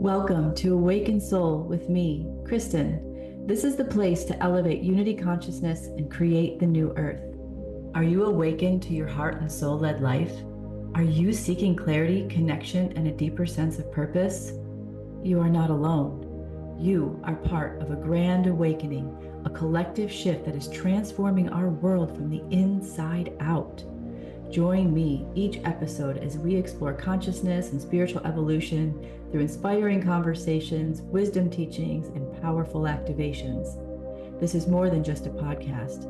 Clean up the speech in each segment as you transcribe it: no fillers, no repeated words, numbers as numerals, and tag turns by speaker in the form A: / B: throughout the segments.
A: Welcome to Awaken Soul with me, Kristen. This is the place to elevate unity consciousness and create the new earth. Are you awakened to your heart and soul led life? Are you seeking clarity, connection, and a deeper sense of purpose? You are not alone. You are part of a grand awakening, a collective shift that is transforming our world from the inside out. Join me each episode as we explore consciousness and spiritual evolution through inspiring conversations, wisdom teachings, and powerful activations. This is more than just a podcast.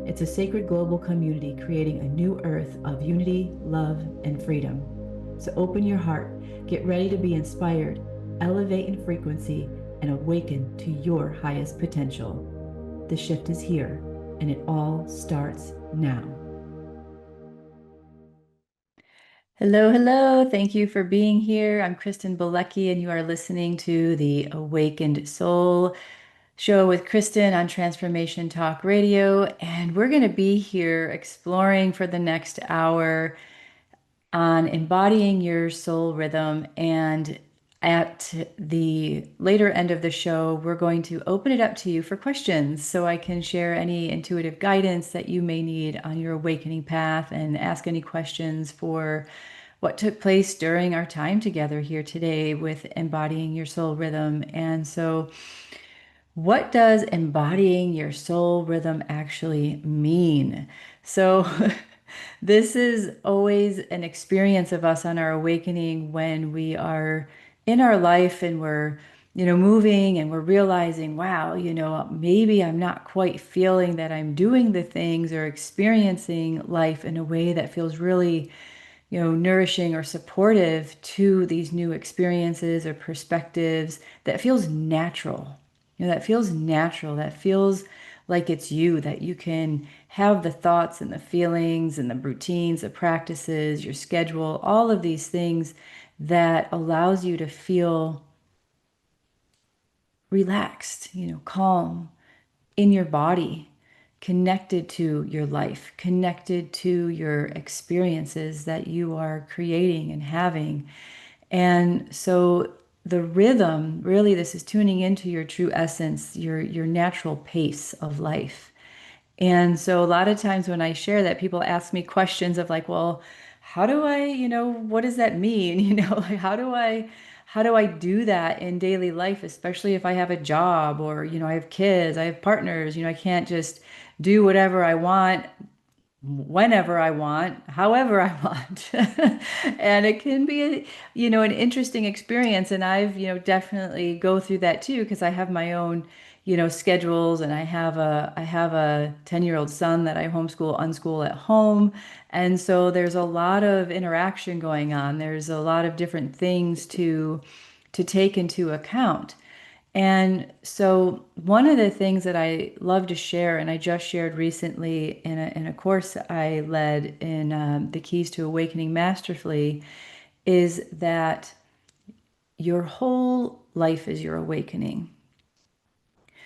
A: It's a sacred global community creating a new earth of unity, love, and freedom. So open your heart, get ready to be inspired, elevate in frequency, and awaken to your highest potential. The shift is here, and it all starts now. Hello, hello. Thank you for being here. I'm Kristen Bilecki, and you are listening to the Awakened Soul show with Kristen on Transformation Talk Radio. And we're going to be here exploring for the next hour on embodying your soul rhythm. And at the later end of the show, we're going to open it up to you for questions so I can share any intuitive guidance that you may need on your awakening path and ask any questions for what took place during our time together here today with embodying your soul rhythm. And so, what does embodying your soul rhythm actually mean? So, this is always an experience of us on our awakening when we are in our life and we're, moving and we're realizing, wow, maybe I'm not quite feeling that I'm doing the things or experiencing life in a way that feels really, nourishing or supportive to these new experiences or perspectives that feels natural. That feels natural, that feels like it's you, that you can have the thoughts and the feelings and the routines, the practices, your schedule, all of these things that allows you to feel relaxed, calm in your body, connected to your life, connected to your experiences that you are creating and having. And so the rhythm, really, this is tuning into your true essence, your natural pace of life. And so a lot of times when I share that, people ask me questions of like, well, how do I, what does that mean? Like how do I do that in daily life, especially if I have a job or, I have kids, I have partners, I can't just do whatever I want whenever I want, however I want. And it can be, an interesting experience. And I've, definitely go through that too, because I have my own, schedules, and I have a 10-year-old son that I homeschool, unschool at home. And so there's a lot of interaction going on. There's a lot of different things to take into account. And so one of the things that I love to share, and I just shared recently in a course I led in the Keys to Awakening Masterfully, is that your whole life is your awakening.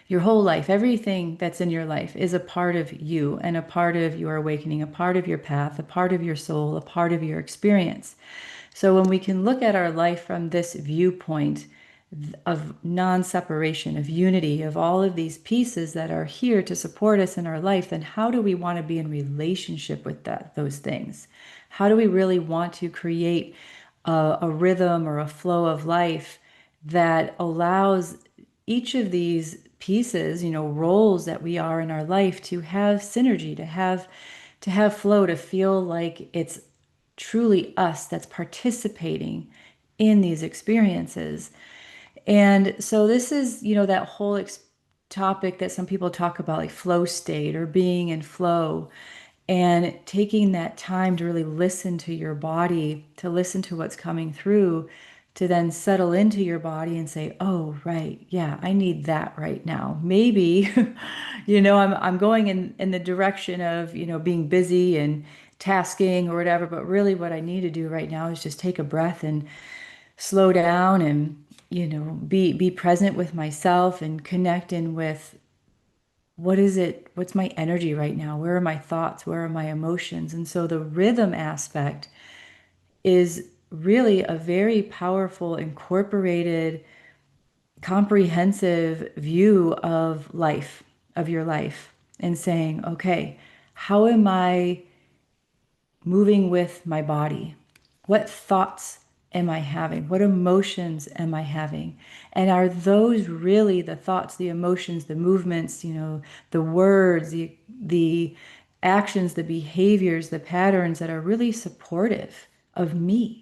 A: Your whole life, everything that's in your life is a part of you and a part of your awakening, a part of your path, a part of your soul, a part of your experience. So when we can look at our life from this viewpoint of non-separation, of unity, of all of these pieces that are here to support us in our life, then how do we want to be in relationship with those things? How do we really want to create a rhythm or a flow of life that allows each of these pieces, roles that we are in our life to have synergy, to have flow, to feel like it's truly us that's participating in these experiences. And so this is, that whole topic that some people talk about, like flow state or being in flow, and taking that time to really listen to your body, to listen to what's coming through, to then settle into your body and say, oh, right, yeah, I need that right now. Maybe, I'm going in the direction of, being busy and tasking or whatever, but really what I need to do right now is just take a breath and slow down and, be present with myself and connect in with what is it, what's my energy right now? Where are my thoughts? Where are my emotions? And so the rhythm aspect is really a very powerful, incorporated, comprehensive view of life, of your life, and saying, okay, how am I moving with my body? What thoughts am I having? What emotions am I having? And are those really the thoughts, the emotions, the movements, the words, the actions, the behaviors, the patterns that are really supportive of me?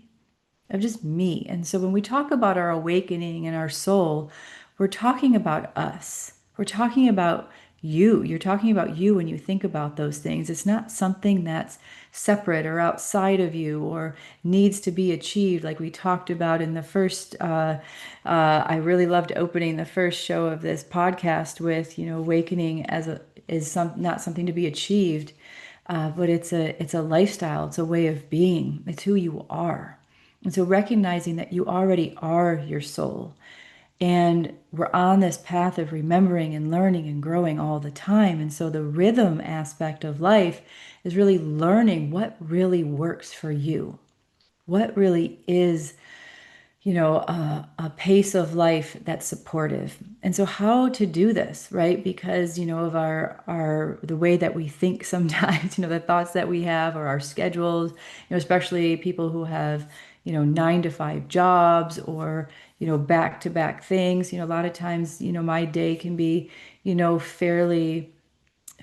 A: Of just me. And so when we talk about our awakening and our soul, we're talking about us. We're talking about you. You're talking about you when you think about those things. It's not something that's separate or outside of you or needs to be achieved, like we talked about in the first. I really loved opening the first show of this podcast with, awakening is not something to be achieved, but it's a lifestyle. It's a way of being. It's who you are. And so recognizing that you already are your soul. And we're on this path of remembering and learning and growing all the time. And so the rhythm aspect of life is really learning what really works for you. What really is, a pace of life that's supportive. And so how to do this, right? Because, of the way that we think sometimes, the thoughts that we have or our schedules, especially people who have, 9 to 5 jobs or, back to back things, a lot of times, my day can be, fairly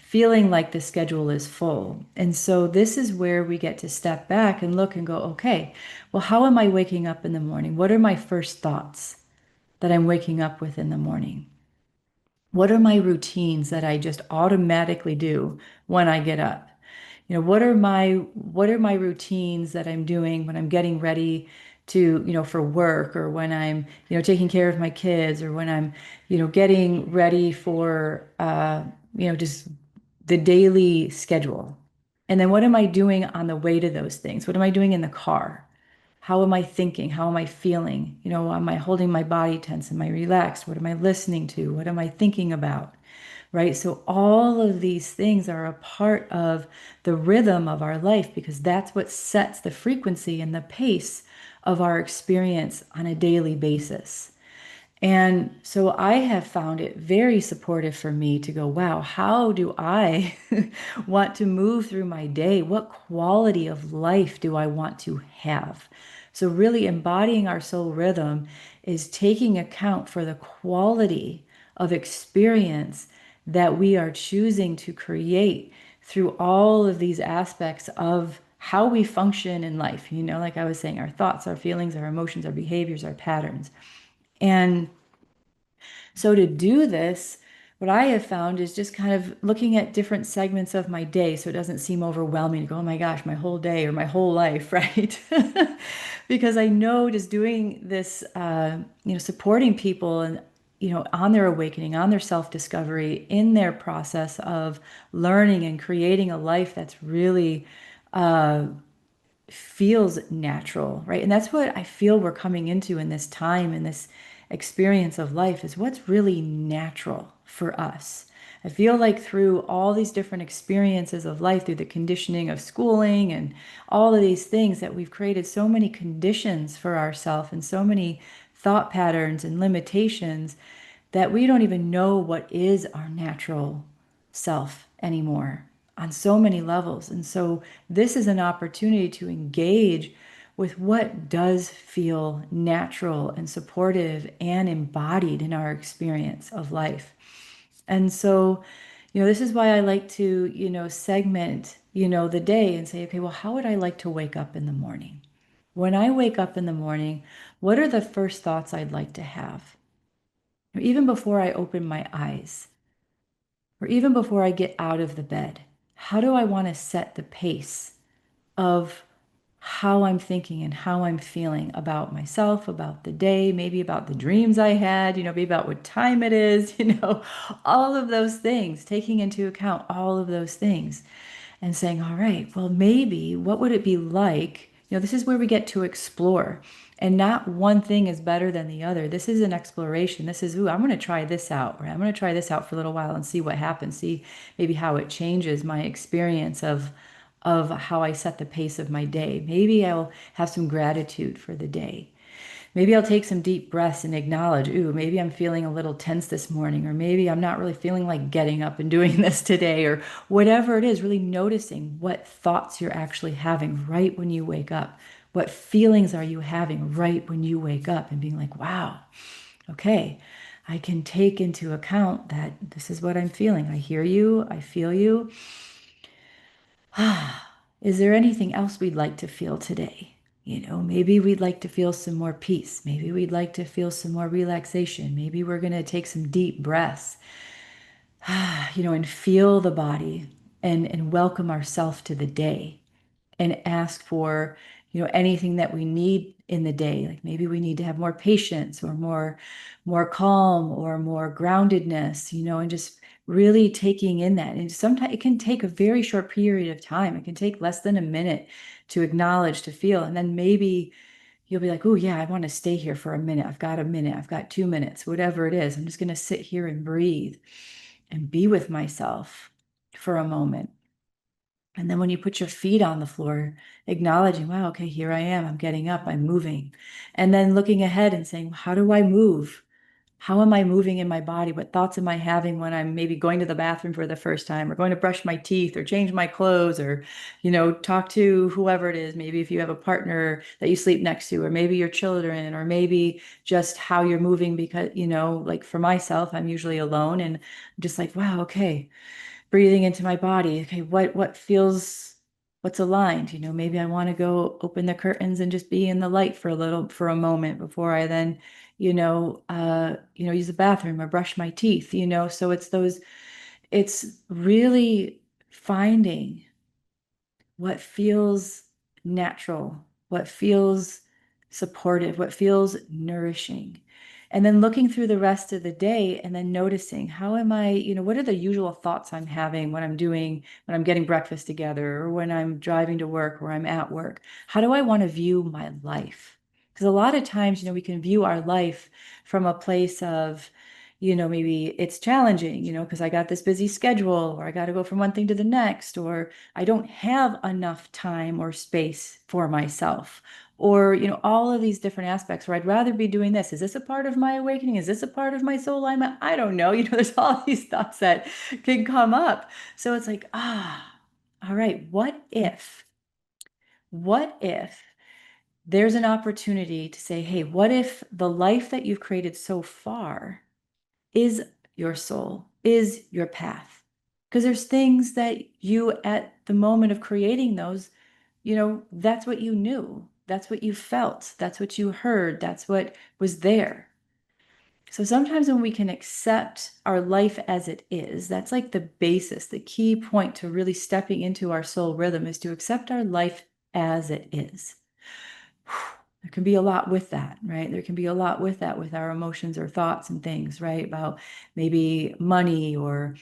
A: feeling like the schedule is full. And so this is where we get to step back and look and go, okay, well, how am I waking up in the morning? What are my first thoughts that I'm waking up with in the morning? What are my routines that I just automatically do when I get up? What are my routines that I'm doing when I'm getting ready to, for work, or when I'm, taking care of my kids, or when I'm, getting ready for, just the daily schedule. And then what am I doing on the way to those things? What am I doing in the car? How am I thinking? How am I feeling? Am I holding my body tense? Am I relaxed? What am I listening to? What am I thinking about? Right? So all of these things are a part of the rhythm of our life, because that's what sets the frequency and the pace of our experience on a daily basis. And so I have found it very supportive for me to go, wow, how do I want to move through my day? What quality of life do I want to have? So, really embodying our soul rhythm is taking account for the quality of experience that we are choosing to create through all of these aspects of how we function in life. Like I was saying, our thoughts, our feelings, our emotions, our behaviors, our patterns. And so to do this, what I have found is just kind of looking at different segments of my day so it doesn't seem overwhelming to go, oh my gosh, my whole day or my whole life, right? Because I know just doing this, supporting people and, on their awakening, on their self-discovery, in their process of learning and creating a life that's really feels natural, right? And that's what I feel we're coming into in this time, in this experience of life, is what's really natural for us. I feel like through all these different experiences of life, through the conditioning of schooling and all of these things, that we've created so many conditions for ourselves and so many thought patterns and limitations that we don't even know what is our natural self anymore on so many levels. And so this is an opportunity to engage with what does feel natural and supportive and embodied in our experience of life. And so, this is why I like to, segment, the day and say, okay, well, how would I like to wake up in the morning? When I wake up in the morning, what are the first thoughts I'd like to have? Even before I open my eyes, or even before I get out of the bed, how do I want to set the pace of how I'm thinking and how I'm feeling about myself, about the day, maybe about the dreams I had, maybe about what time it is, all of those things, taking into account all of those things and saying, all right, well, maybe what would it be like? This is where we get to explore. And not one thing is better than the other. This is an exploration. This is, ooh, I'm going to try this out, or I'm going to try this out for a little while and see what happens. See maybe how it changes my experience of of how I set the pace of my day. Maybe I'll have some gratitude for the day. Maybe I'll take some deep breaths and acknowledge, ooh, maybe I'm feeling a little tense this morning, or maybe I'm not really feeling like getting up and doing this today, or whatever it is, really noticing what thoughts you're actually having right when you wake up. What feelings are you having right when you wake up, and being like, wow, okay, I can take into account that this is what I'm feeling. I hear you, I feel you. Is there anything else we'd like to feel today? Maybe we'd like to feel some more peace. Maybe we'd like to feel some more relaxation. Maybe we're going to take some deep breaths, and feel the body and welcome ourselves to the day and ask for, anything that we need in the day. Like maybe we need to have more patience or more calm or more groundedness, and just really taking in that. And sometimes it can take a very short period of time. It can take less than a minute to acknowledge, to feel. And then maybe you'll be like, oh yeah, I want to stay here for a minute. I've got a minute. I've got 2 minutes, whatever it is. I'm just going to sit here and breathe and be with myself for a moment. And then when you put your feet on the floor, acknowledging, wow, okay, here I am. I'm getting up, I'm moving. And then looking ahead and saying, how do I move? How am I moving in my body? What thoughts am I having when I'm maybe going to the bathroom for the first time, or going to brush my teeth, or change my clothes, or, talk to whoever it is. Maybe if you have a partner that you sleep next to, or maybe your children, or maybe just how you're moving because, like for myself, I'm usually alone and I'm just like, wow, okay, breathing into my body. Okay, what feels, what's aligned? Maybe I want to go open the curtains and just be in the light for a moment before I then, use the bathroom or brush my teeth. So it's really finding what feels natural, what feels supportive, what feels nourishing. And then looking through the rest of the day and then noticing, how am I, what are the usual thoughts I'm having when I'm getting breakfast together, or when I'm driving to work, or I'm at work? How do I want to view my life? Because a lot of times, we can view our life from a place of, maybe it's challenging, because I got this busy schedule, or I got to go from one thing to the next, or I don't have enough time or space for myself, or, all of these different aspects where I'd rather be doing this. Is this a part of my awakening? Is this a part of my soul alignment? I don't know. There's all these thoughts that can come up. So it's like, all right, what if there's an opportunity to say, hey, what if the life that you've created so far is your soul, is your path? Because there's things that you, at the moment of creating those, that's what you knew. That's what you felt. That's what you heard. That's what was there. So sometimes when we can accept our life as it is, that's like the basis, the key point to really stepping into our soul rhythm, is to accept our life as it is. There can be a lot with that, right? There can be a lot with that, with our emotions or thoughts and things, right? About maybe money, or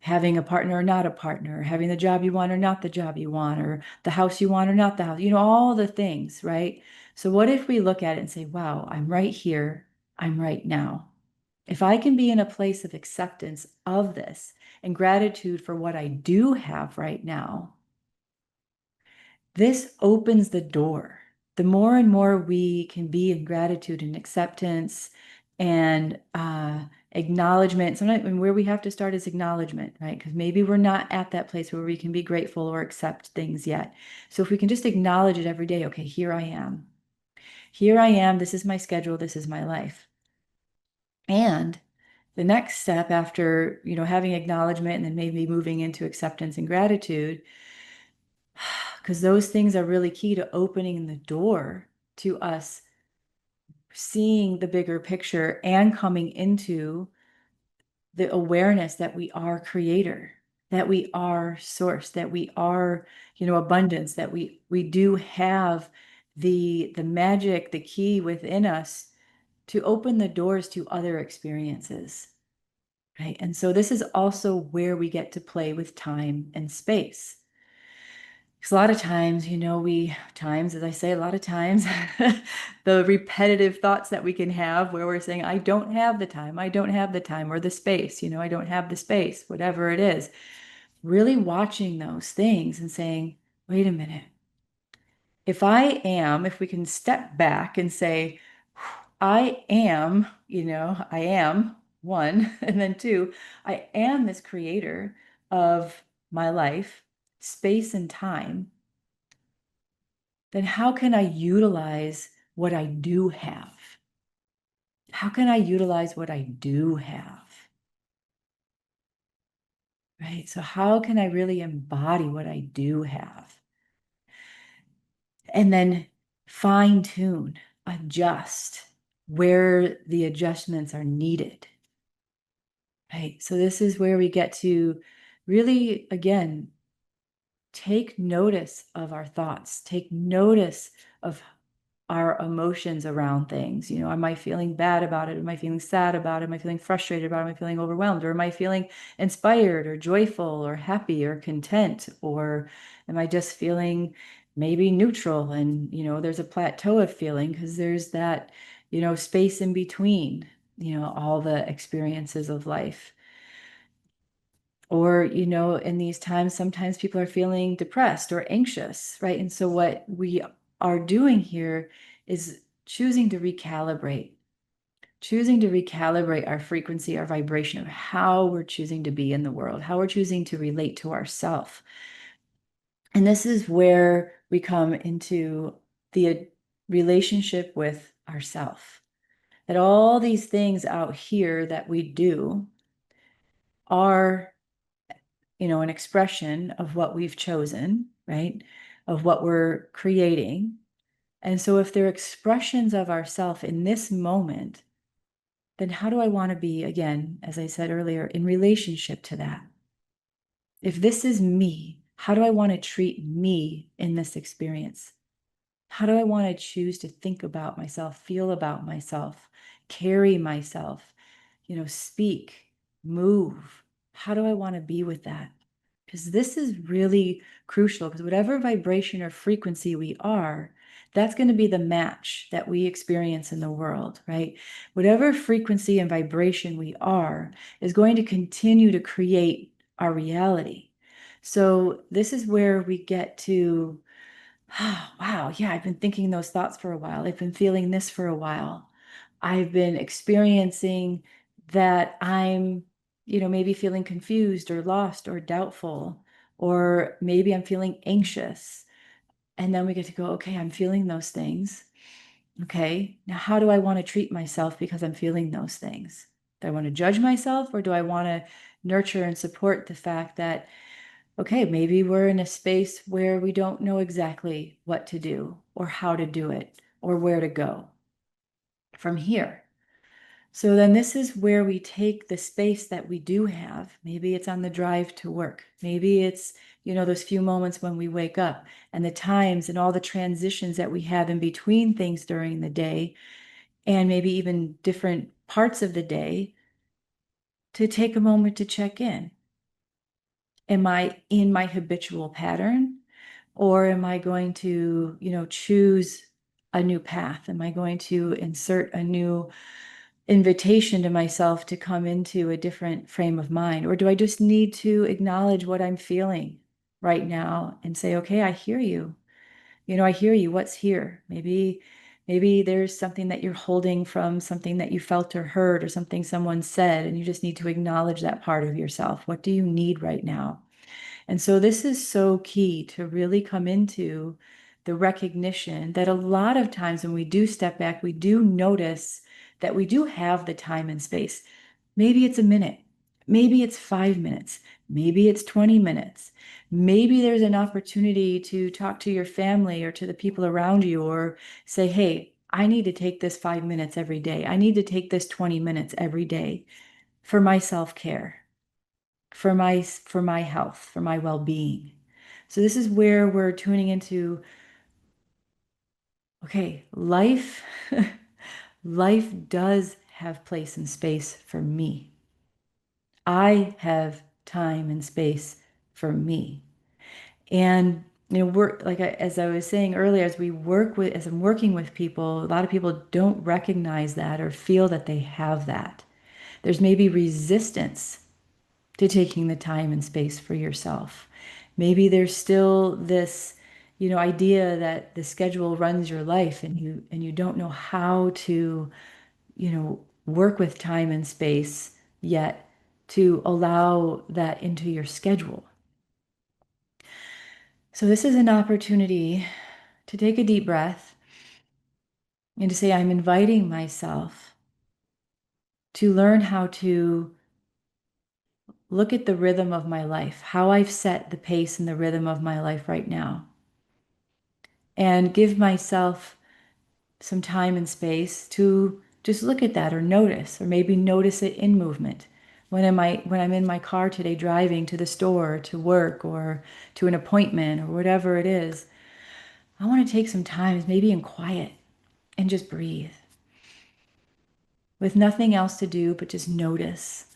A: having a partner or not a partner, having the job you want or not the job you want, or the house you want or not the house, all the things, right? So what if we look at it and say, wow, I'm right here, I'm right now. If I can be in a place of acceptance of this and gratitude for what I do have right now, this opens the door. The more and more we can be in gratitude and acceptance and acknowledgement. Sometimes, where we have to start is acknowledgement, right? Because maybe we're not at that place where we can be grateful or accept things yet. So if we can just acknowledge it every day, okay, here I am. Here I am. This is my schedule. This is my life. And the next step after, having acknowledgement and then maybe moving into acceptance and gratitude, because those things are really key to opening the door to us seeing the bigger picture and coming into the awareness that we are creator, that we are source, that we are, abundance, that we do have the magic, the key within us to open the doors to other experiences, right? And so this is also where we get to play with time and space. Because a lot of times, as I say, a lot of times, the repetitive thoughts that we can have where we're saying, I don't have the time, I don't have the time, or the space, I don't have the space, whatever it is, really watching those things and saying, wait a minute. If we can step back and say, I am, I am one, and then two, I am this creator of my life, space and time, then how can I utilize what I do have? How can I utilize what I do have? Right? So, how can I really embody what I do have? And then fine tune, adjust where the adjustments are needed. Right? So, this is where we get to really, again, take notice of our thoughts, take notice of our emotions around things. Am I feeling bad about it? Am I feeling sad about it? Am I feeling frustrated about it? Am I feeling overwhelmed? Or am I feeling inspired or joyful or happy or content? Or am I just feeling maybe neutral? And, there's a plateau of feeling because there's that, space in between, all the experiences of life. Or, in these times, sometimes people are feeling depressed or anxious, right? And so what we are doing here is choosing to recalibrate our frequency, our vibration of how we're choosing to be in the world, how we're choosing to relate to ourself. And this is where we come into the relationship with ourself. That all these things out here that we do are an expression of what we've chosen, right? Of what we're creating. And so if they're expressions of ourself in this moment, then how do I want to be, again, as I said earlier, in relationship to that? If this is me, how do I want to treat me in this experience? How do I want to choose to think about myself, feel about myself, carry myself, speak, move? How do I want to be with that? Because this is really crucial, because whatever vibration or frequency we are, that's going to be the match that we experience in the world, right? Whatever frequency and vibration we are is going to continue to create our reality. So this is where we get to, oh, wow, yeah, I've been thinking those thoughts for a while. I've been feeling this for a while. I've been experiencing that I'm, maybe feeling confused or lost or doubtful, or maybe I'm feeling anxious. And then we get to go, okay, I'm feeling those things. Okay, now how do I want to treat myself because I'm feeling those things? Do I want to judge myself, or do I want to nurture and support the fact that, okay, maybe we're in a space where we don't know exactly what to do or how to do it or where to go from here? So then this is where we take the space that we do have. Maybe it's on the drive to work. Maybe it's, those few moments when we wake up, and the times and all the transitions that we have in between things during the day, and maybe even different parts of the day, to take a moment to check in. Am I in my habitual pattern, or am I going to, choose a new path? Am I going to insert a new invitation to myself to come into a different frame of mind? Or do I just need to acknowledge what I'm feeling right now and say, okay, I hear you. I hear you. What's here? Maybe there's something that you're holding from something that you felt or heard or something someone said, and you just need to acknowledge that part of yourself. What do you need right now? And so this is so key to really come into the recognition that a lot of times when we do step back, we do notice that we do have the time and space. Maybe it's a minute, maybe it's 5 minutes, maybe it's 20 minutes. Maybe there's an opportunity to talk to your family or to the people around you, or say, hey, I need to take this 5 minutes every day. I need to take this 20 minutes every day for my self-care, for my health, for my well-being. So this is where we're tuning into, okay, life life does have place and space for me. I have time and space for me. And work, like as I was saying earlier, as I'm working with people, a lot of people don't recognize that or feel that they have that. There's maybe resistance to taking the time and space for yourself. Maybe there's still this idea that the schedule runs your life, and you don't know how to, work with time and space yet to allow that into your schedule. So this is an opportunity to take a deep breath and to say, I'm inviting myself to learn how to look at the rhythm of my life, how I've set the pace and the rhythm of my life right now, and give myself some time and space to just look at that or notice, or maybe notice it in movement. When I'm in my car today driving to the store, to work, or to an appointment, or whatever it is, I want to take some time, maybe in quiet, and just breathe with nothing else to do but just notice.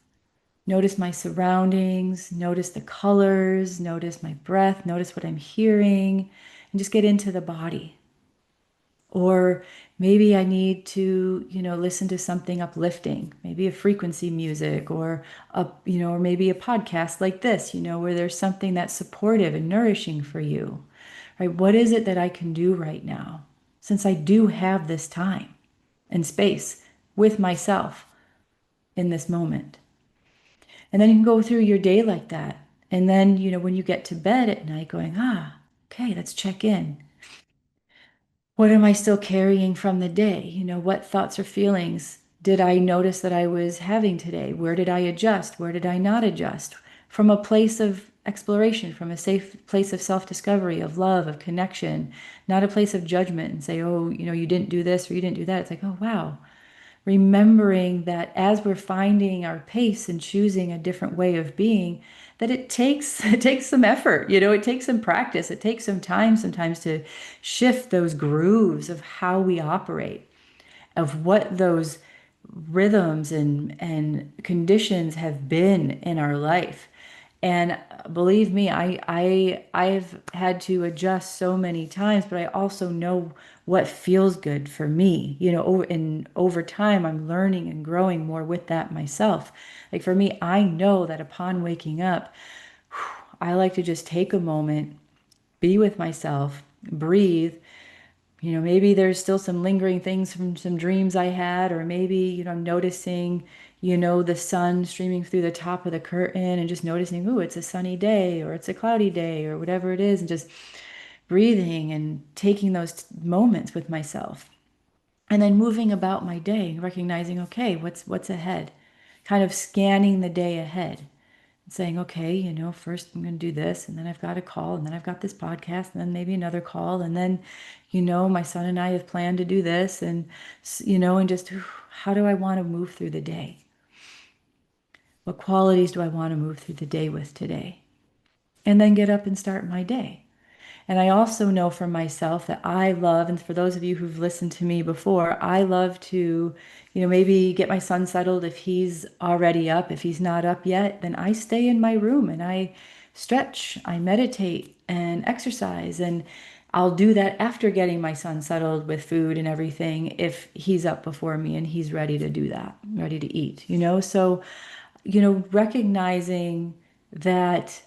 A: Notice my surroundings, notice the colors, notice my breath, notice what I'm hearing, and just get into the body. Or maybe I need to, listen to something uplifting, maybe a frequency music, or or maybe a podcast like this, where there's something that's supportive and nourishing for you, right? What is it that I can do right now, since I do have this time and space with myself in this moment? And then you can go through your day like that. And then, when you get to bed at night, going, okay, let's check in. What am I still carrying from the day? What thoughts or feelings did I notice that I was having today? Where did I adjust? Where did I not adjust? From a place of exploration, from a safe place of self-discovery, of love, of connection, not a place of judgment and say, oh, you didn't do this or you didn't do that. It's like, oh, wow. Remembering that as we're finding our pace and choosing a different way of being, that it takes it takes some effort, it takes some practice, it takes some time sometimes to shift those grooves of how we operate, of what those rhythms and conditions have been in our life. And believe me, I've had to adjust so many times, but I also know what feels good for me. Over time, I'm learning and growing more with that myself. Like for me, I know that upon waking up, I like to just take a moment, be with myself, breathe. Maybe there's still some lingering things from some dreams I had, or maybe, noticing, the sun streaming through the top of the curtain and just noticing, ooh, it's a sunny day or it's a cloudy day or whatever it is, and just breathing and taking those moments with myself. And then moving about my day, recognizing, okay, what's ahead? Kind of scanning the day ahead saying, okay, first I'm going to do this, and then I've got a call, and then I've got this podcast, and then maybe another call, and then, my son and I have planned to do this, and, and just how do I want to move through the day? What qualities do I want to move through the day with today? And then get up and start my day. And I also know for myself that I love, and for those of you who've listened to me before, I love to, maybe get my son settled if he's already up. If he's not up yet, then I stay in my room and I stretch, I meditate and exercise. And I'll do that after getting my son settled with food and everything if he's up before me and he's ready to do that, ready to eat, So, recognizing that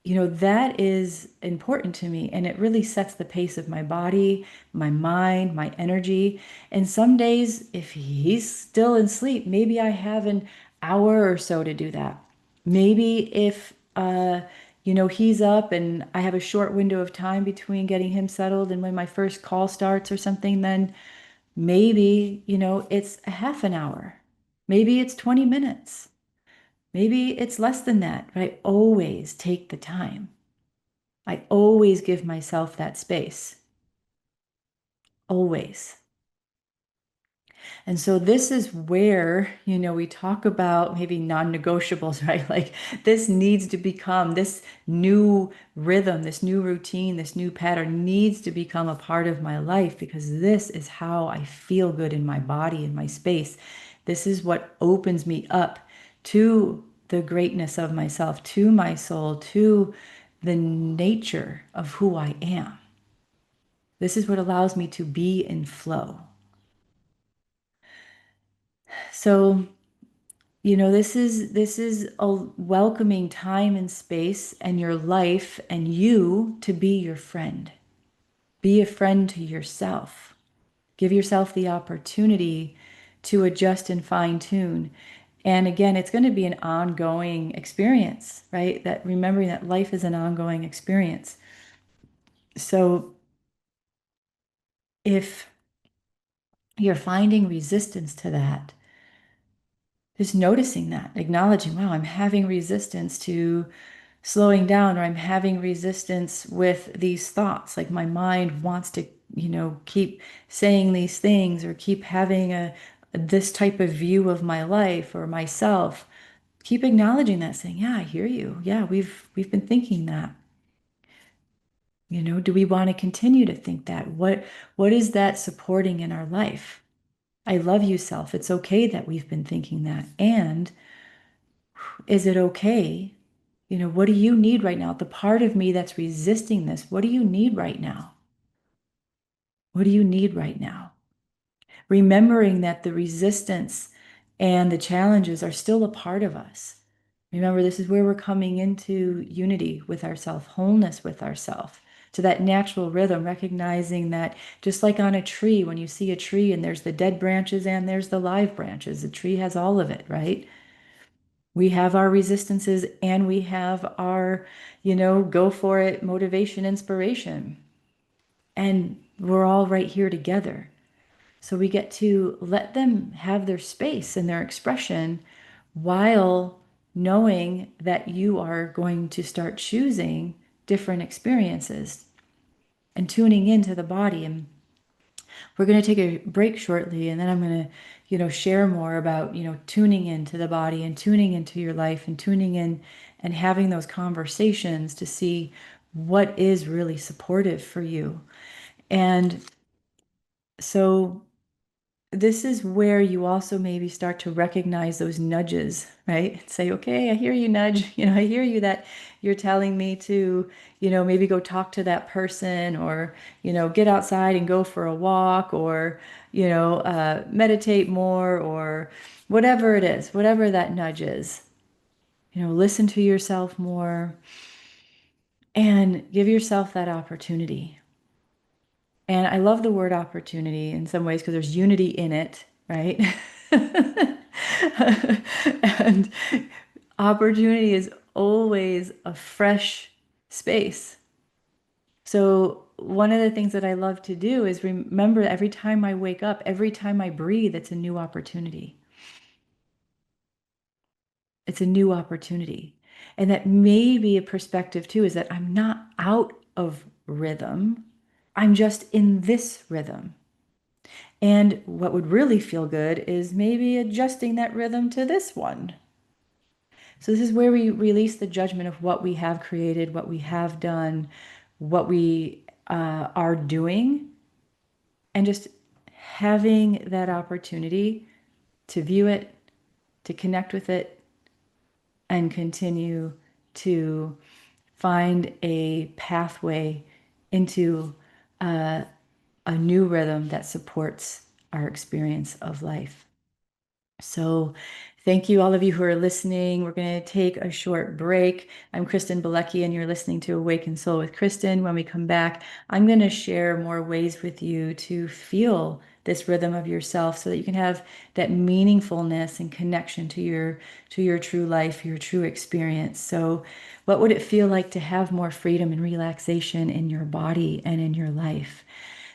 A: that is important to me, and it really sets the pace of my body, my mind, my energy. And some days, if he's still in sleep, maybe I have an hour or so to do that. Maybe if he's up and I have a short window of time between getting him settled and when my first call starts or something, then maybe it's a half an hour, maybe it's 20 minutes. Maybe it's less than that, but I always take the time. I always give myself that space. Always. And so this is where, we talk about maybe non-negotiables, right? Like this needs to become this new rhythm, this new routine, this new pattern needs to become a part of my life because this is how I feel good in my body, in my space. This is what opens me up to the greatness of myself, to my soul, to the nature of who I am. This is what allows me to be in flow. So, this is a welcoming time and space and your life and you to be your friend. Be a friend to yourself. Give yourself the opportunity to adjust and fine tune. And again, it's going to be an ongoing experience, right? That remembering that life is an ongoing experience. So if you're finding resistance to that, just noticing that, acknowledging, wow, I'm having resistance to slowing down, or I'm having resistance with these thoughts. Like my mind wants to, keep saying these things or keep having this type of view of my life or myself. Keep acknowledging that, saying, yeah, I hear you. Yeah, we've been thinking that. Do we want to continue to think that? What is that supporting in our life? I love you, self. It's okay that we've been thinking that. And is it okay? What do you need right now? The part of me that's resisting this, what do you need right now? What do you need right now? Remembering that the resistance and the challenges are still a part of us. Remember, this is where we're coming into unity with ourself, wholeness with ourself, to that natural rhythm, recognizing that just like on a tree, when you see a tree and there's the dead branches and there's the live branches, the tree has all of it, right? We have our resistances and we have our, go for it, motivation, inspiration. And we're all right here together. So we get to let them have their space and their expression while knowing that you are going to start choosing different experiences and tuning into the body. And we're going to take a break shortly, and then I'm going to, share more about, tuning into the body and tuning into your life and tuning in and having those conversations to see what is really supportive for you. And so this is where you also maybe start to recognize those nudges, right? Say, okay, I hear you nudge. I hear you that you're telling me to, maybe go talk to that person or, get outside and go for a walk or, meditate more or whatever it is, whatever that nudge is. Listen to yourself more and give yourself that opportunity. And I love the word opportunity in some ways because there's unity in it, right? And opportunity is always a fresh space. So, one of the things that I love to do is remember every time I wake up, every time I breathe, it's a new opportunity. It's a new opportunity. And that may be a perspective too, is that I'm not out of rhythm, I'm just in this rhythm. And what would really feel good is maybe adjusting that rhythm to this one. So, this is where we release the judgment of what we have created, what we have done, what we are doing, and just having that opportunity to view it, to connect with it, and continue to find a pathway into a new rhythm that supports our experience of life. So, thank you, all of you who are listening. We're going to take a short break. I'm Kristen Bilecki, and you're listening to Awaken Soul with Kristen. When we come back, I'm going to share more ways with you to feel this rhythm of yourself so that you can have that meaningfulness and connection to your true life, your true experience. So, what would it feel like to have more freedom and relaxation in your body and in your life?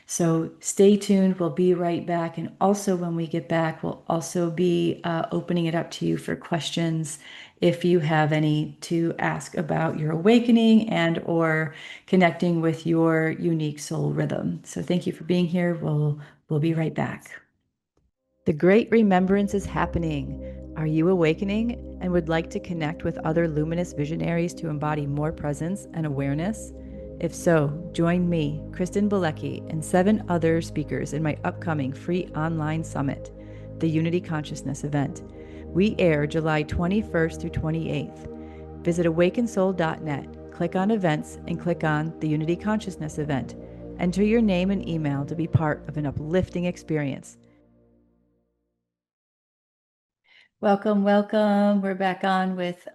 A: So stay tuned. We'll be right back. And also, when we get back, we'll also be opening it up to you for questions if you have any to ask about your awakening and or connecting with your unique soul rhythm. So thank you for being here. We'll be right back. The Great Remembrance is happening. Are you awakening and would like to connect with other luminous visionaries to embody more presence and awareness? If so, join me, Kristen Bilecki, and 7 other speakers in my upcoming free online summit, the Unity Consciousness event. We air July 21st through 28th. Visit awakensoul.net, click on events, and click on the Unity Consciousness event. Enter your name and email to be part of an uplifting experience. Welcome, welcome. We're back on with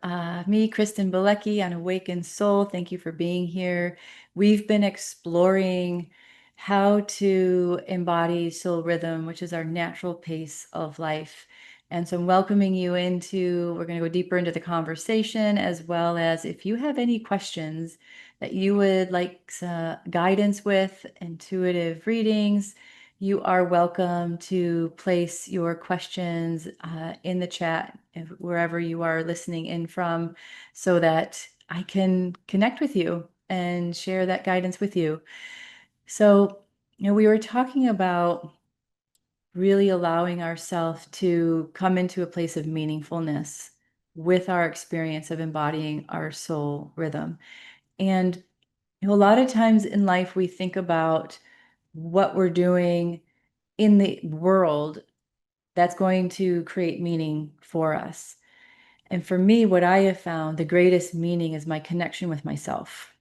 A: me, Kristen Bilecki on Awaken Soul. Thank you for being here. We've been exploring how to embody soul rhythm, which is our natural pace of life. And so I'm welcoming you into, we're going to go deeper into the conversation, as well as if you have any questions that you would like guidance with, intuitive readings, you are welcome to place your questions in the chat, wherever you are listening in from, so that I can connect with you and share that guidance with you. So, we were talking about really allowing ourselves to come into a place of meaningfulness with our experience of embodying our soul rhythm. And a lot of times in life, we think about what we're doing in the world that's going to create meaning for us. And for me, what I have found the greatest meaning is my connection with myself.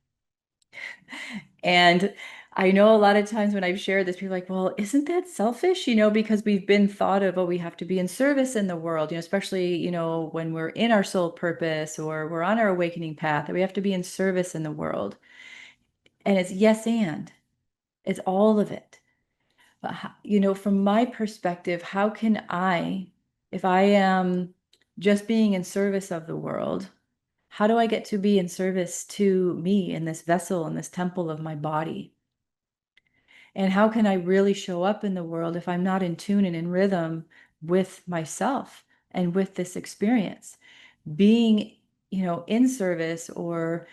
A: And I know a lot of times when I've shared this, people are like, well, isn't that selfish? Because we've been thought of, oh, we have to be in service in the world, especially, when we're in our soul purpose or we're on our awakening path, that we have to be in service in the world. And it's yes, and it's all of it. But, from my perspective, how can I, if I am just being in service of the world, how do I get to be in service to me in this vessel, in this temple of my body? And how can I really show up in the world if I'm not in tune and in rhythm with myself and with this experience? Being, in service or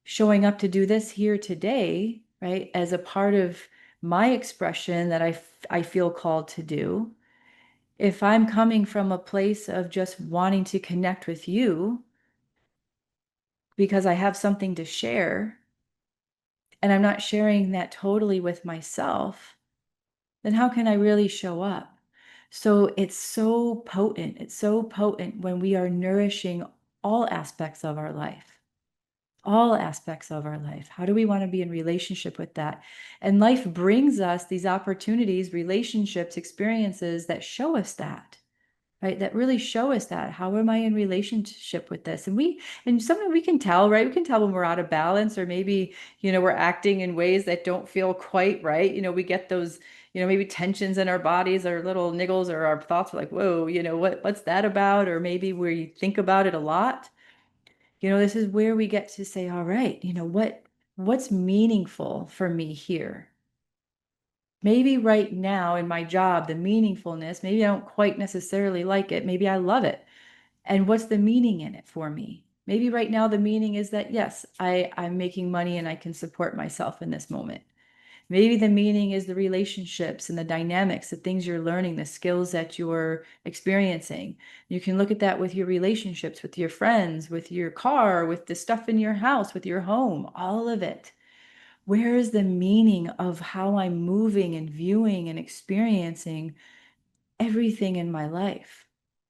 A: showing up to do this here today, right, as a part of my expression that I feel called to do. If I'm coming from a place of just wanting to connect with you because I have something to share, and I'm not sharing that totally with myself, then how can I really show up? So it's so potent. It's so potent when we are nourishing all aspects of our life. All aspects of our life. How do we want to be in relationship with that? And life brings us these opportunities, relationships, experiences that show us that. Right, that really show us that. How am I in relationship with this? And sometimes we can tell, right? We can tell when we're out of balance, or maybe, we're acting in ways that don't feel quite right. We get those, maybe tensions in our bodies or little niggles, or our thoughts are like, whoa, what's that about? Or maybe we think about it a lot. This is where we get to say, all right, what's meaningful for me here? Maybe right now in my job, the meaningfulness, maybe I don't quite necessarily like it. Maybe I love it. And what's the meaning in it for me? Maybe right now the meaning is that, yes, I'm making money and I can support myself in this moment. Maybe the meaning is the relationships and the dynamics, the things you're learning, the skills that you're experiencing. You can look at that with your relationships, with your friends, with your car, with the stuff in your house, with your home, all of it. Where is the meaning of how I'm moving and viewing and experiencing everything in my life?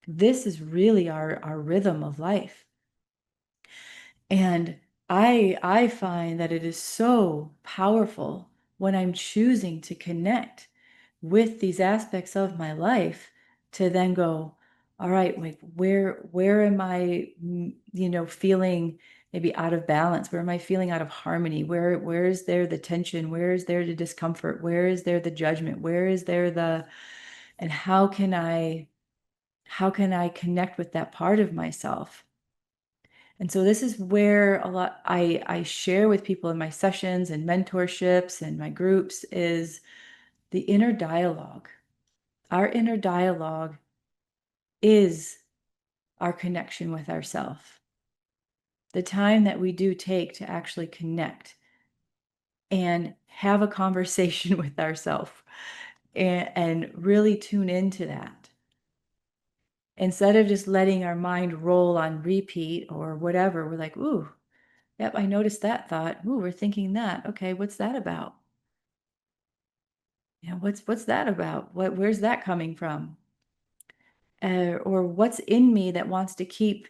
A: This is really our rhythm of life. And I find that it is so powerful when I'm choosing to connect with these aspects of my life, to then go, all right, like where am I, feeling maybe out of balance? Where am I feeling out of harmony? Where is there the tension? Where is there the discomfort? Where is there the judgment? Where is there and how can I connect with that part of myself? And so this is where a lot I share with people in my sessions and mentorships and my groups is the inner dialogue. Our inner dialogue is our connection with ourself. The time that we do take to actually connect and have a conversation with ourselves, and really tune into that. Instead of just letting our mind roll on repeat or whatever, we're like, ooh, yep, I noticed that thought. Ooh, we're thinking that. Okay, what's that about? What's that about? Where's that coming from? Or what's in me that wants to keep,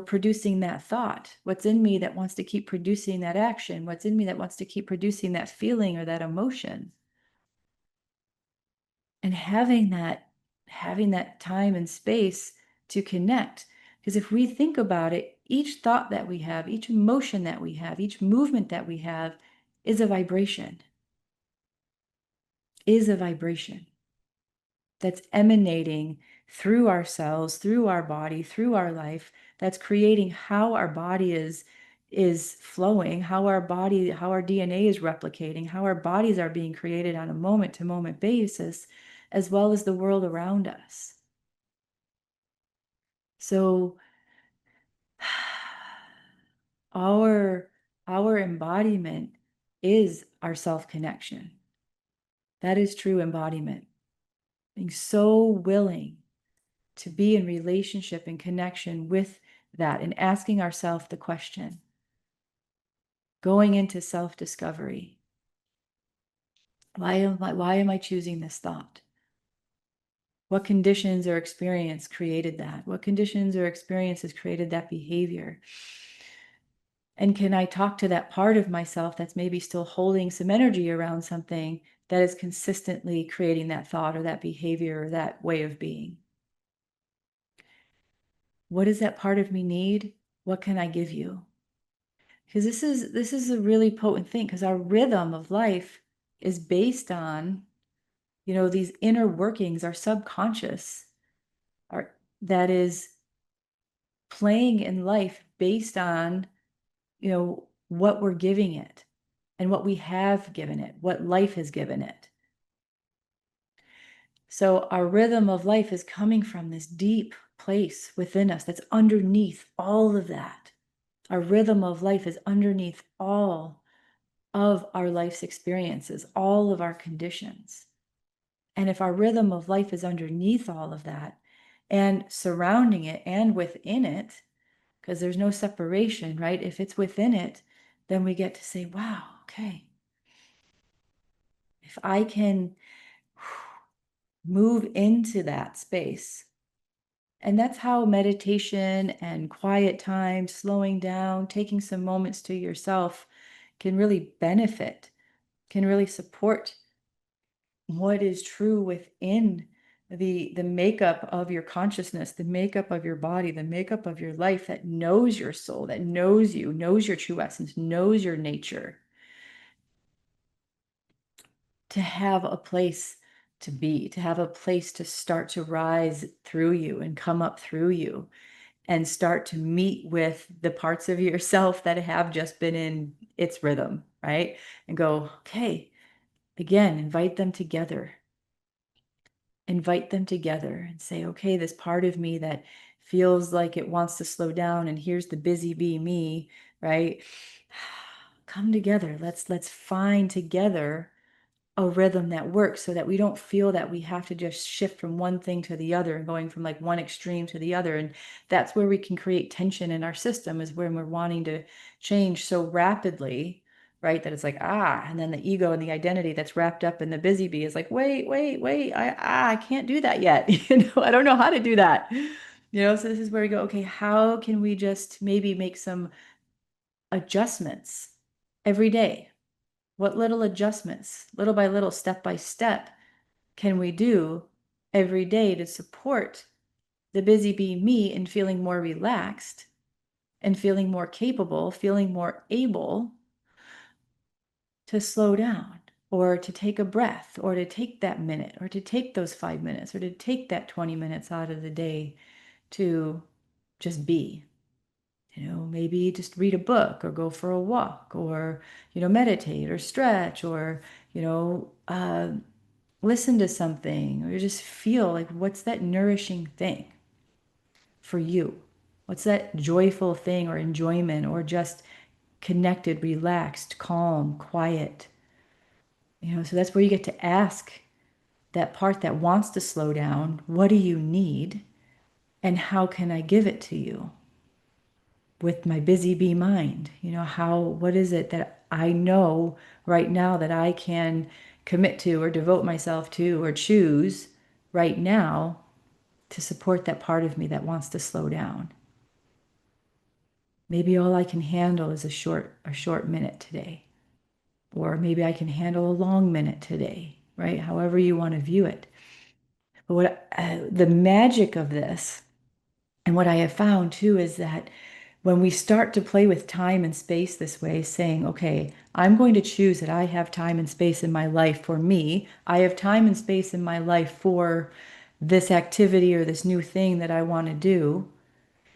A: producing that thought? What's in me that wants to keep producing that action? What's in me that wants to keep producing that feeling or that emotion? And having that time and space to connect. Because if we think about it, each thought that we have, each emotion that we have, each movement that we have is a vibration. is a vibration that's emanating through ourselves, through our body, through our life, that's creating how our body is flowing, how our body, how our DNA is replicating, how our bodies are being created on a moment to moment basis, as well as the world around us. So our embodiment is our self-connection. That is true embodiment. Being so willing to be in relationship and connection with that, and asking ourselves the question, going into self-discovery. Why am I choosing this thought? What conditions or experience created that? What conditions or experiences created that behavior? And can I talk to that part of myself that's maybe still holding some energy around something that is consistently creating that thought or that behavior or that way of being? What does that part of me need? What can I give you? Because this is a really potent thing, because our rhythm of life is based on, these inner workings, our subconscious, our that is playing in life based on, what we're giving it and what we have given it, what life has given it. So our rhythm of life is coming from this deep place within us that's underneath all of that. Our rhythm of life is underneath all of our life's experiences, all of our conditions. And if our rhythm of life is underneath all of that and surrounding it and within it, because there's no separation, right? If it's within it, then we get to say, wow, okay, if I can move into that space. And that's how meditation and quiet time, slowing down, taking some moments to yourself can really benefit, can really support what is true within the makeup of your consciousness, the makeup of your body, the makeup of your life that knows your soul, that knows you, knows your true essence, knows your nature. To have a place to be, to have a place to start to rise through you and come up through you and start to meet with the parts of yourself that have just been in its rhythm, right? And go, okay, again, invite them together. Invite them together and say, okay, this part of me that feels like it wants to slow down, and here's the busy bee me, right? Come together. Let's find together a rhythm that works, so that we don't feel that we have to just shift from one thing to the other and going from like one extreme to the other. And that's where we can create tension in our system, is when we're wanting to change so rapidly, right? That it's like, and then the ego and the identity that's wrapped up in the busy bee is like, wait, I can't do that yet. I don't know how to do that. So this is where we go, okay, how can we just maybe make some adjustments every day? What little adjustments, little by little, step by step, can we do every day to support the busy bee me in feeling more relaxed and feeling more capable, feeling more able to slow down, or to take a breath, or to take that minute, or to take those 5 minutes, or to take that 20 minutes out of the day to just be? Maybe just read a book or go for a walk, or, meditate or stretch, or, listen to something, or just feel like, what's that nourishing thing for you? What's that joyful thing or enjoyment, or just connected, relaxed, calm, quiet? So that's where you get to ask that part that wants to slow down, what do you need? And how can I give it to you? With my busy bee mind, what is it that I know right now that I can commit to or devote myself to or choose right now to support that part of me that wants to slow down? Maybe all I can handle is a short minute today, or maybe I can handle a long minute today, right? However you want to view it. But the magic of this, and what I have found too, is that When we start to play with time and space this way, saying, okay, I'm going to choose that I have time and space in my life for me. I have time and space in my life for this activity or this new thing that I want to do.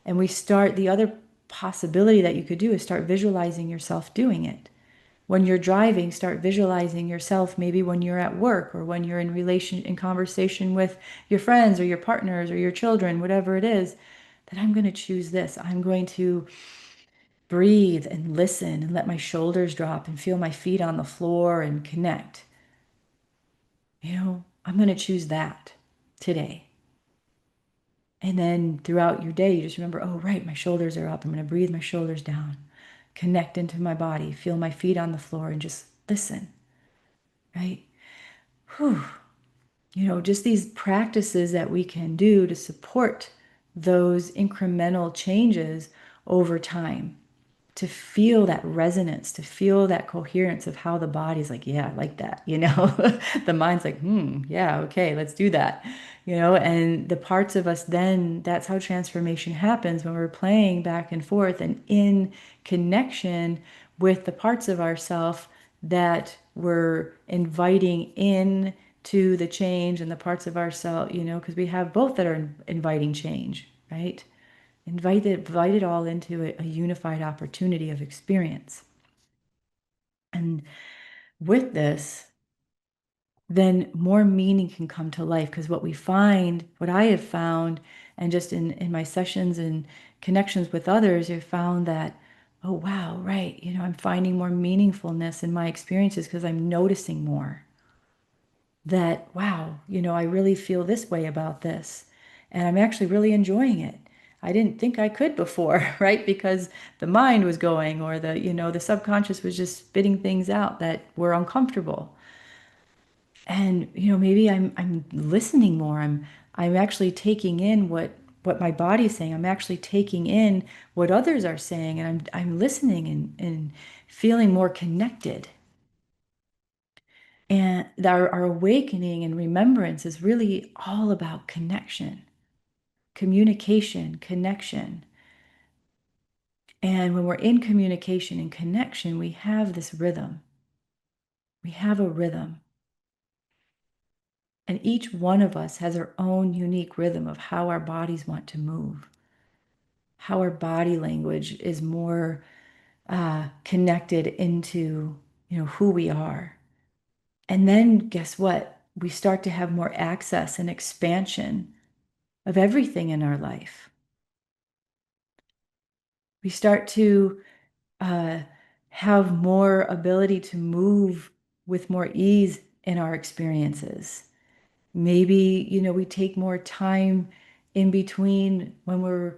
A: And we start, the other possibility that you could do is start visualizing yourself doing it. When you're driving, start visualizing yourself maybe when you're at work or when you're in conversation with your friends or your partners or your children, whatever it is, that I'm going to choose this. I'm going to breathe and listen and let my shoulders drop and feel my feet on the floor and connect. I'm going to choose that today. And then throughout your day, you just remember, oh, right, my shoulders are up. I'm going to breathe my shoulders down, connect into my body, feel my feet on the floor, and just listen, right? Whew. Just these practices that we can do to support those incremental changes over time, to feel that resonance, to feel that coherence of how the body's like, yeah, I like that, the mind's like, yeah, okay, let's do that, and the parts of us, then that's how transformation happens, when we're playing back and forth and in connection with the parts of ourself that we're inviting in to the change, and the parts of ourself, because we have both that are inviting change, right? Invite it all into a unified opportunity of experience. And with this, then more meaning can come to life, because what I have found, and just in my sessions and connections with others, I've found that, oh, wow, right, I'm finding more meaningfulness in my experiences because I'm noticing more. That, wow, I really feel this way about this. And I'm actually really enjoying it. I didn't think I could before, right? Because the mind was going, or the subconscious was just spitting things out that were uncomfortable. And, maybe I'm listening more. I'm actually taking in what my body's saying. I'm actually taking in what others are saying, and I'm listening and feeling more connected. And our awakening and remembrance is really all about connection, communication, connection. And when we're in communication and connection, we have this rhythm. We have a rhythm. And each one of us has our own unique rhythm of how our bodies want to move, how our body language is more connected into, who we are. And then guess what? We start to have more access and expansion of everything in our life. We start to uh, have more ability to move with more ease in our experiences. Maybe, we take more time in between when we're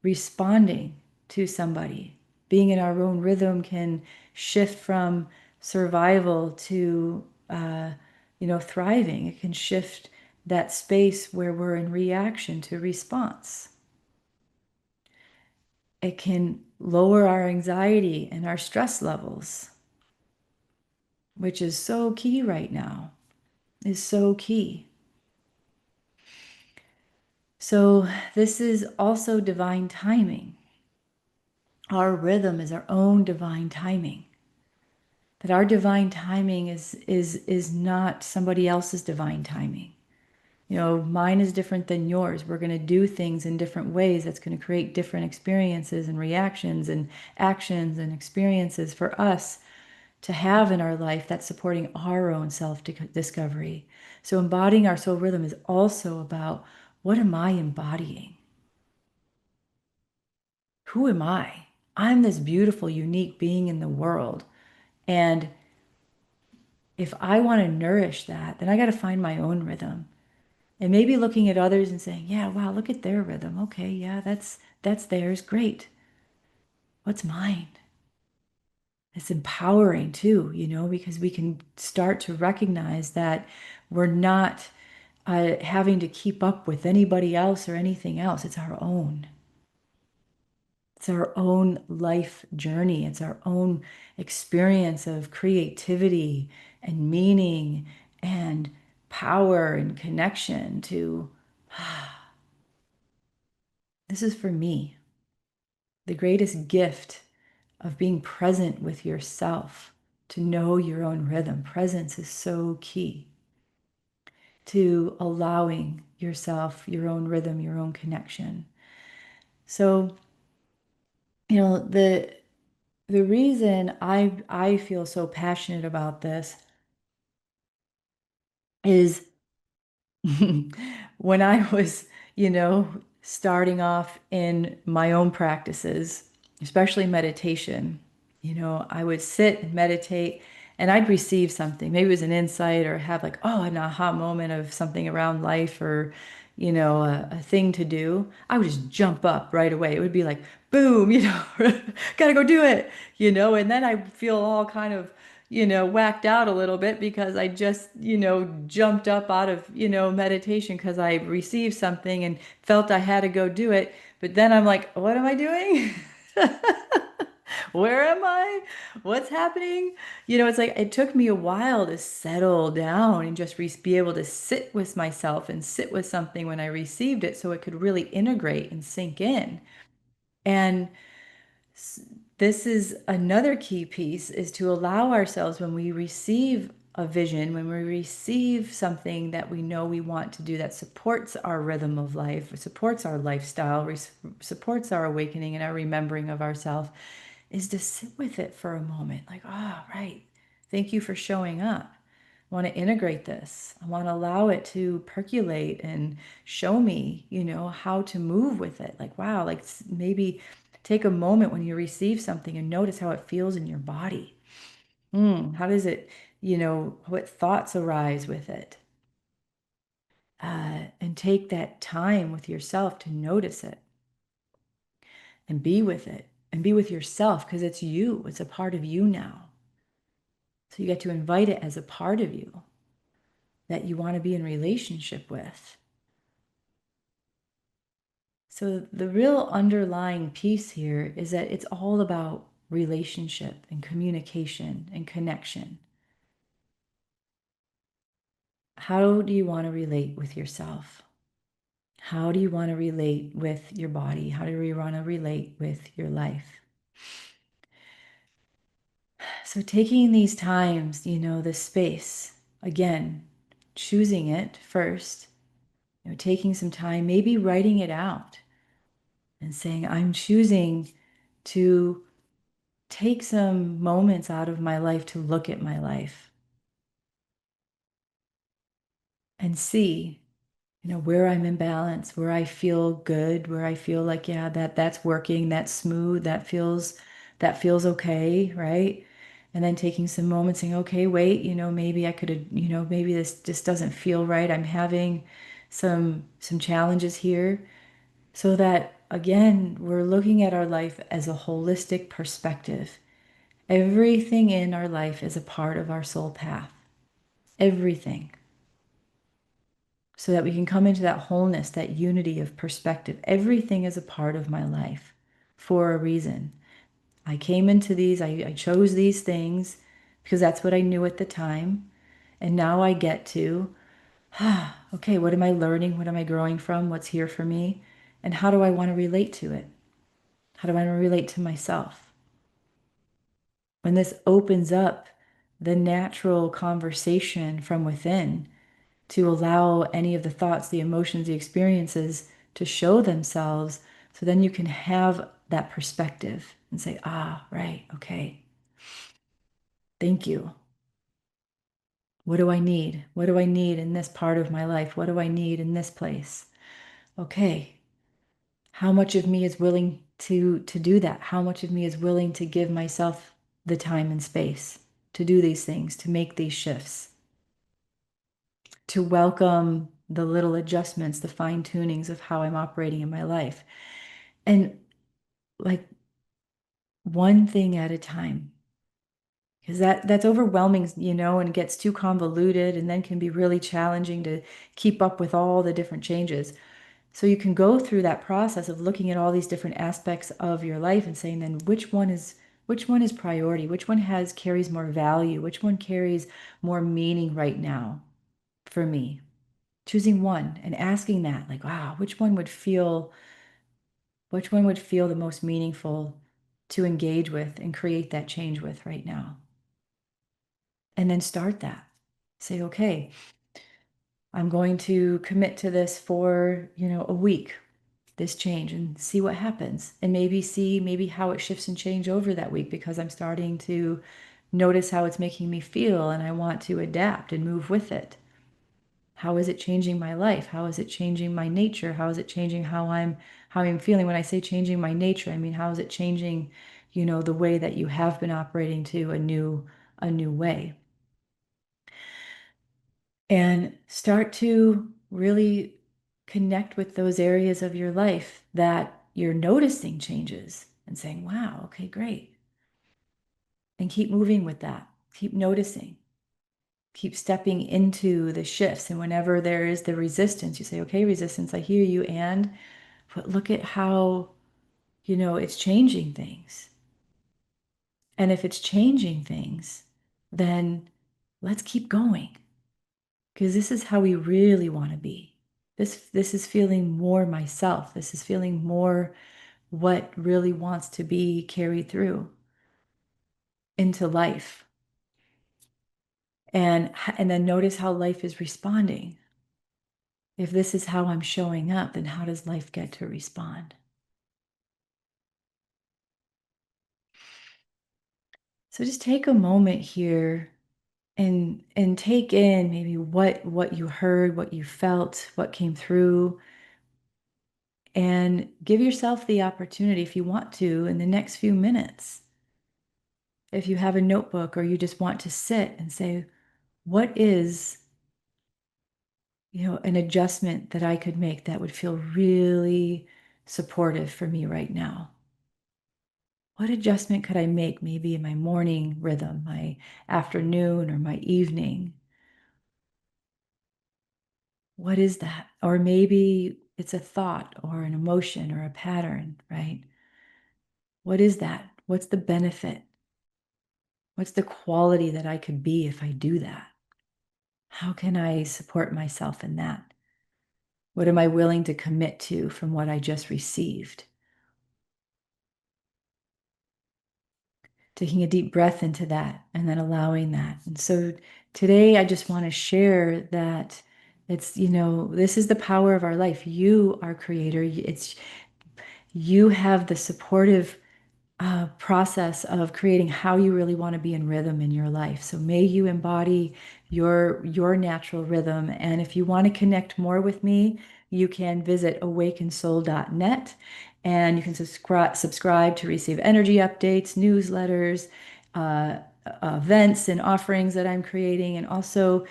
A: responding to somebody. Being in our own rhythm can shift from survival to, thriving. It can shift that space where we're in reaction to response. It can lower our anxiety and our stress levels, which is so key right now, is so key. So this is also divine timing. Our rhythm is our own divine timing. That our divine timing is not somebody else's divine timing. Mine is different than yours. We're going to do things in different ways. That's going to create different experiences and reactions and actions and experiences for us to have in our life that's supporting our own self-discovery. So embodying our soul rhythm is also about, what am I embodying? Who am I? I'm this beautiful, unique being in the world. And if I want to nourish that, then I got to find my own rhythm. And maybe looking at others and saying, yeah, wow, look at their rhythm. Okay, yeah, that's theirs. Great. What's mine? It's empowering too, because we can start to recognize that we're not having to keep up with anybody else or anything else. It's our own. It's our own life journey. It's our own experience of creativity and meaning and power and connection to, this is for me. the greatest gift of being present with yourself, to know your own rhythm. Presence is so key to allowing yourself your own rhythm, your own connection. So, the reason I feel so passionate about this is when I was, starting off in my own practices, especially meditation, I would sit and meditate and I'd receive something. Maybe it was an insight or have like, oh, an aha moment of something around life or, a thing to do. I would just jump up right away. It would be like, boom, gotta go do it, and then I feel all kind of whacked out a little bit because I just, jumped up out of, meditation because I received something and felt I had to go do it. But then I'm like, what am I doing? Where am I? What's happening? It's like it took me a while to settle down and just be able to sit with myself and sit with something when I received it so it could really integrate and sink in. And this is another key piece is to allow ourselves when we receive a vision, when we receive something that we know we want to do that supports our rhythm of life, supports our lifestyle, supports our awakening and our remembering of ourselves, is to sit with it for a moment. Like, oh, right. Thank you for showing up. I want to integrate this. I want to allow it to percolate and show me, how to move with it. Like, wow, like maybe take a moment when you receive something and notice how it feels in your body. How does it, what thoughts arise with it? And take that time with yourself to notice it and be with it and be with yourself because it's you. It's a part of you now. So you get to invite it as a part of you that you want to be in relationship with. So the real underlying piece here is that it's all about relationship and communication and connection. How do you want to relate with yourself? How do you want to relate with your body? How do you want to relate with your life? So taking these times, the space, again, choosing it first, taking some time, maybe writing it out and saying, I'm choosing to take some moments out of my life to look at my life and see, where I'm in balance, where I feel good, where I feel like, yeah, that's working, that's smooth, that feels okay, right? And then taking some moments saying, okay, wait, maybe I could have, maybe this just doesn't feel right. I'm having some challenges here. So that again, we're looking at our life as a holistic perspective. Everything in our life is a part of our soul path. Everything. So that we can come into that wholeness, that unity of perspective. Everything is a part of my life for a reason. I came into these, I chose these things because that's what I knew at the time. And now I get to, okay, what am I learning? What am I growing from? What's here for me? And how do I want to relate to it? How do I want to relate to myself? When this opens up the natural conversation from within to allow any of the thoughts, the emotions, the experiences to show themselves, so then you can have that perspective and say, ah, right, okay, thank you. What do I need? What do I need in this part of my life? What do I need in this place? Okay, how much of me is willing to do that? How much of me is willing to give myself the time and space to do these things, to make these shifts, to welcome the little adjustments, the fine tunings of how I'm operating in my life? And like one thing at a time, because that's overwhelming, and gets too convoluted and then can be really challenging to keep up with all the different changes. So you can go through that process of looking at all these different aspects of your life and saying then which one is priority, which one carries more value, which one carries more meaning right now for me. Choosing one and asking that, like, wow, which one would feel Which one would feel the most meaningful to engage with and create that change with right now? And then start that. Say, okay, I'm going to commit to this for, a week, this change, and see what happens. And maybe see how it shifts and change over that week, because I'm starting to notice how it's making me feel and I want to adapt and move with it. How is it changing my life? How is it changing my nature? How is it changing how I'm feeling? When I say changing my nature, I mean, how is it changing, the way that you have been operating to a new way? And start to really connect with those areas of your life that you're noticing changes and saying, wow, okay, great. And keep moving with that. Keep noticing. Keep stepping into the shifts. And whenever there is the resistance, you say, okay, resistance, I hear you. But look at how, it's changing things. And if it's changing things, then let's keep going. Because this is how we really want to be. This is feeling more myself. This is feeling more what really wants to be carried through into life. And then notice how life is responding. If this is how I'm showing up, then how does life get to respond? So just take a moment here and take in maybe what you heard, what you felt, what came through, and give yourself the opportunity, if you want to, in the next few minutes, if you have a notebook or you just want to sit and say, what is, an adjustment that I could make that would feel really supportive for me right now? What adjustment could I make, maybe in my morning rhythm, my afternoon, or my evening? What is that? Or maybe it's a thought or an emotion or a pattern, right? What is that? What's the benefit? What's the quality that I could be if I do that? How can I support myself in that? What am I willing to commit to from what I just received? Taking a deep breath into that and then allowing that. And so today I just want to share that it's, this is the power of our life. You are creator. You have the supportive process of creating how you really want to be in rhythm in your life. So may you embody your natural rhythm. And if you want to connect more with me, you can visit awakensoul.net, and you can subscribe to receive energy updates, newsletters, uh, events and offerings that I'm creating. And also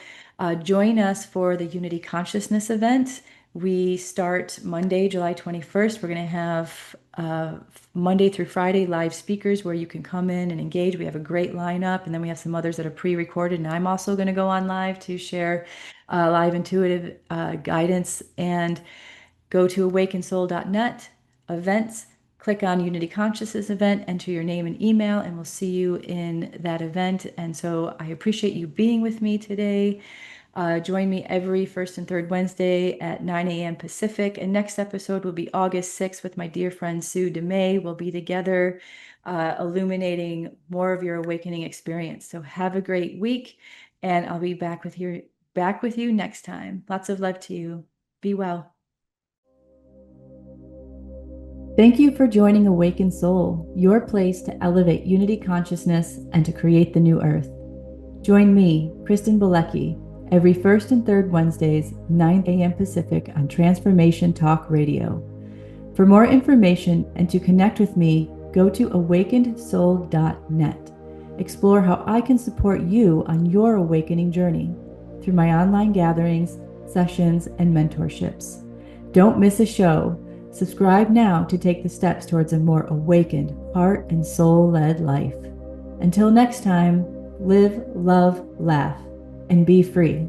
A: join us for the Unity Consciousness event. We start Monday, July 21st. We're going to have Monday through Friday live speakers where you can come in and engage. We have a great lineup, and then we have some others that are pre-recorded, and I'm also going to go on live to share live intuitive guidance. And go to awakensoul.net, events, click on Unity Consciousness event, enter your name and email, and we'll see you in that event. And so I appreciate you being with me today. Join me every first and third Wednesday at 9 a.m. Pacific. And next episode will be August 6th with my dear friend Sue DeMay. We'll be together illuminating more of your awakening experience. So have a great week, and I'll be back with you next time. Lots of love to you. Be well. Thank you for joining Awakened Soul, your place to elevate unity consciousness and to create the new earth. Join me, Kristen, every first and third Wednesdays, 9 a.m. Pacific on Transformation Talk Radio. For more information and to connect with me, go to awakenedsoul.net. Explore how I can support you on your awakening journey through my online gatherings, sessions, and mentorships. Don't miss a show. Subscribe now to take the steps towards a more awakened, heart and soul-led life. Until next time, live, love, laugh, and be free.